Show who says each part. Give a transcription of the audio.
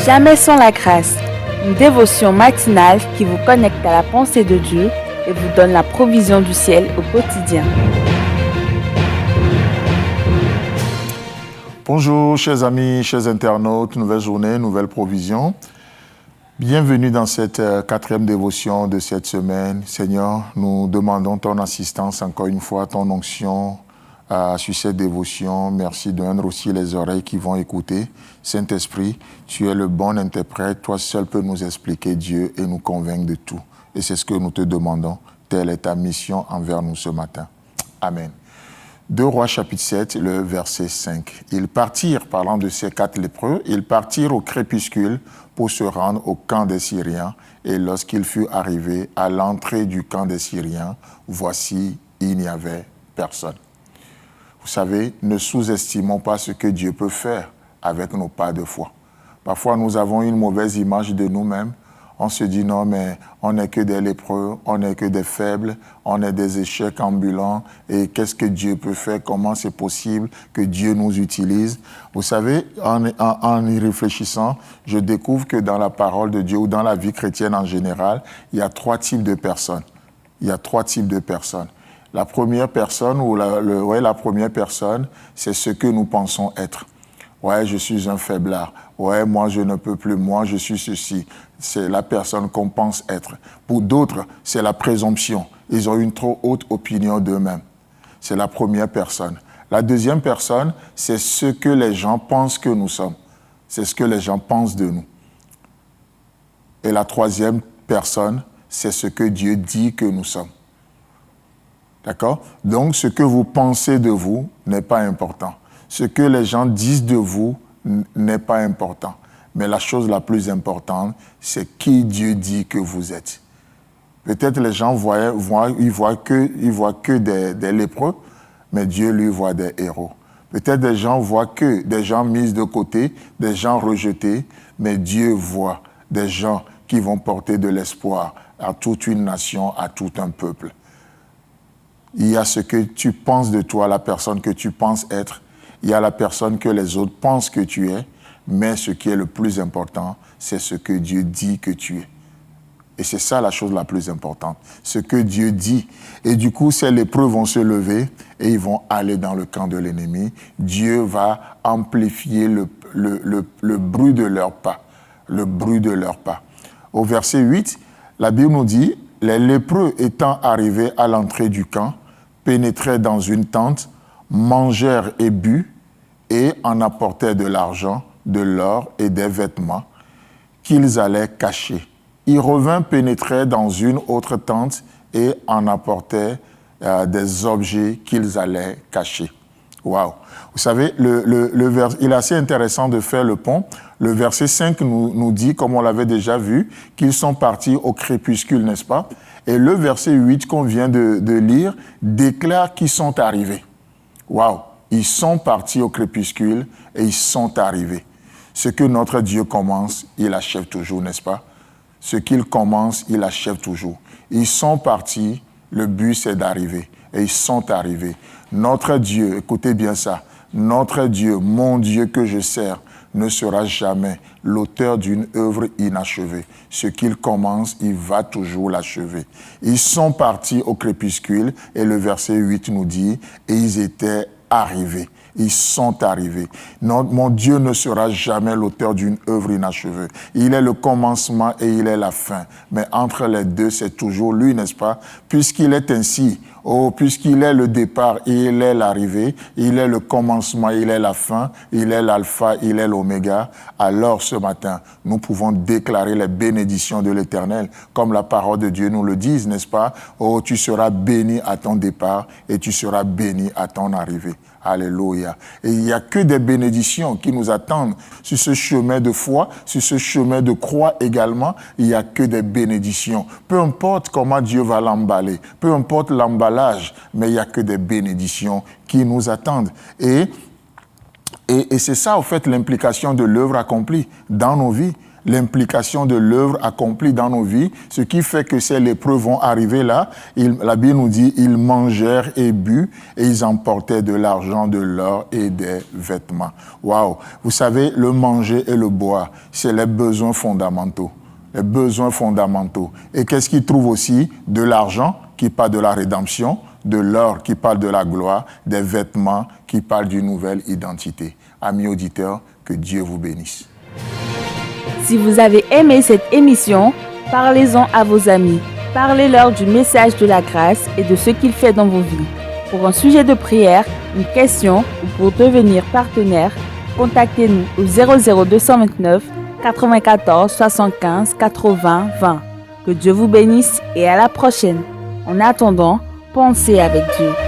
Speaker 1: Jamais sans la grâce, une dévotion matinale qui vous connecte à la pensée de Dieu et vous donne la provision du ciel au quotidien.
Speaker 2: Bonjour chers amis, chers internautes, nouvelle journée, nouvelle provision. Bienvenue dans cette quatrième dévotion de cette semaine. Seigneur, nous demandons ton assistance encore une fois, ton onction sur cette dévotion. Merci de donner aussi les oreilles qui vont écouter. Saint-Esprit, tu es le bon interprète. Toi seul peux nous expliquer Dieu et nous convaincre de tout. Et c'est ce que nous te demandons. Telle est ta mission envers nous ce matin. Amen. 2 Rois chapitre 7, le verset 5. Ils partirent, parlant de ces 4 lépreux, ils partirent au crépuscule pour se rendre au camp des Syriens. Et lorsqu'ils furent arrivés à l'entrée du camp des Syriens, voici, il n'y avait personne. Vous savez, ne sous-estimons pas ce que Dieu peut faire avec nos pas de foi. Parfois, nous avons une mauvaise image de nous-mêmes. On se dit non, mais on n'est que des lépreux, on n'est que des faibles, on est des échecs ambulants. Et qu'est-ce que Dieu peut faire? Comment c'est possible que Dieu nous utilise? Vous savez, en y réfléchissant, je découvre que dans la parole de Dieu ou dans la vie chrétienne en général, il y a 3 types de personnes. Il y a 3 types de personnes. La première personne, la première personne, c'est ce que nous pensons être. Ouais, je suis un faiblard. Ouais, moi, je ne peux plus. Moi, je suis ceci. C'est la personne qu'on pense être. Pour d'autres, c'est la présomption. Ils ont une trop haute opinion d'eux-mêmes. C'est la première personne. La deuxième personne, c'est ce que les gens pensent que nous sommes. C'est ce que les gens pensent de nous. Et la troisième personne, c'est ce que Dieu dit que nous sommes. D'accord? Donc, ce que vous pensez de vous n'est pas important. Ce que les gens disent de vous n'est pas important. Mais la chose la plus importante, c'est qui Dieu dit que vous êtes. Peut-être les gens voient que des lépreux, mais Dieu lui voit des héros. Peut-être des gens voient que des gens mis de côté, des gens rejetés, mais Dieu voit des gens qui vont porter de l'espoir à toute une nation, à tout un peuple. Il y a ce que tu penses de toi, la personne que tu penses être. Il y a la personne que les autres pensent que tu es. Mais ce qui est le plus important, c'est ce que Dieu dit que tu es. Et c'est ça la chose la plus importante. Ce que Dieu dit. Et du coup, ces lépreux vont se lever et ils vont aller dans le camp de l'ennemi. Dieu va amplifier le bruit de leurs pas. Le bruit de leurs pas. Au verset 8, la Bible nous dit, « Les lépreux étant arrivés à l'entrée du camp, pénétraient dans une tente, mangèrent et bu, et en apportaient de l'argent, de l'or et des vêtements qu'ils allaient cacher. Ils revinrent pénétrer dans une autre tente et en apportaient des objets qu'ils allaient cacher. » Waouh! Vous savez, il est assez intéressant de faire le pont. Le verset 5 nous dit, comme on l'avait déjà vu, qu'ils sont partis au crépuscule, n'est-ce pas? Et le verset 8 qu'on vient de lire déclare qu'ils sont arrivés. Waouh! Ils sont partis au crépuscule et ils sont arrivés. Ce que notre Dieu commence, il achève toujours, n'est-ce pas? Ce qu'il commence, il achève toujours. Ils sont partis, le but c'est d'arriver. Et ils sont arrivés. Notre Dieu, écoutez bien ça, notre Dieu, mon Dieu que je sers, ne sera jamais l'auteur d'une œuvre inachevée. Ce qu'il commence, il va toujours l'achever. Ils sont partis au crépuscule et le verset 8 nous dit, et ils étaient arrivés. Ils sont arrivés. Mon Dieu ne sera jamais l'auteur d'une œuvre inachevée. Il est le commencement et il est la fin. Mais entre les deux, c'est toujours lui, n'est-ce pas? Puisqu'il est ainsi, puisqu'il est le départ et il est l'arrivée, il est le commencement, il est la fin, il est l'alpha, il est l'oméga, alors ce matin, nous pouvons déclarer les bénédictions de l'Éternel, comme la parole de Dieu nous le dit, n'est-ce pas? Oh, tu seras béni à ton départ et tu seras béni à ton arrivée. Alléluia. Et il n'y a que des bénédictions qui nous attendent sur ce chemin de foi, sur ce chemin de croix également. Il n'y a que des bénédictions. Peu importe comment Dieu va l'emballer, peu importe l'emballage, mais il n'y a que des bénédictions qui nous attendent. Et c'est ça, en fait, l'implication de l'œuvre accomplie dans nos vies. l'implication de l'œuvre accomplie dans nos vies, ce qui fait que ces lépreux vont arriver là. La Bible nous dit, ils mangèrent et bu et ils emportaient de l'argent, de l'or et des vêtements. Waouh! Vous savez, le manger et le boire, c'est les besoins fondamentaux. Les besoins fondamentaux. Et qu'est-ce qu'ils trouvent aussi? De l'argent qui parle de la rédemption, de l'or qui parle de la gloire, des vêtements qui parlent d'une nouvelle identité. Amis auditeurs, que Dieu vous bénisse.
Speaker 1: Si vous avez aimé cette émission, parlez-en à vos amis. Parlez-leur du message de la grâce et de ce qu'il fait dans vos vies. Pour un sujet de prière, une question ou pour devenir partenaire, contactez-nous au 00229 94 75 80 20. Que Dieu vous bénisse et à la prochaine. En attendant, pensez avec Dieu.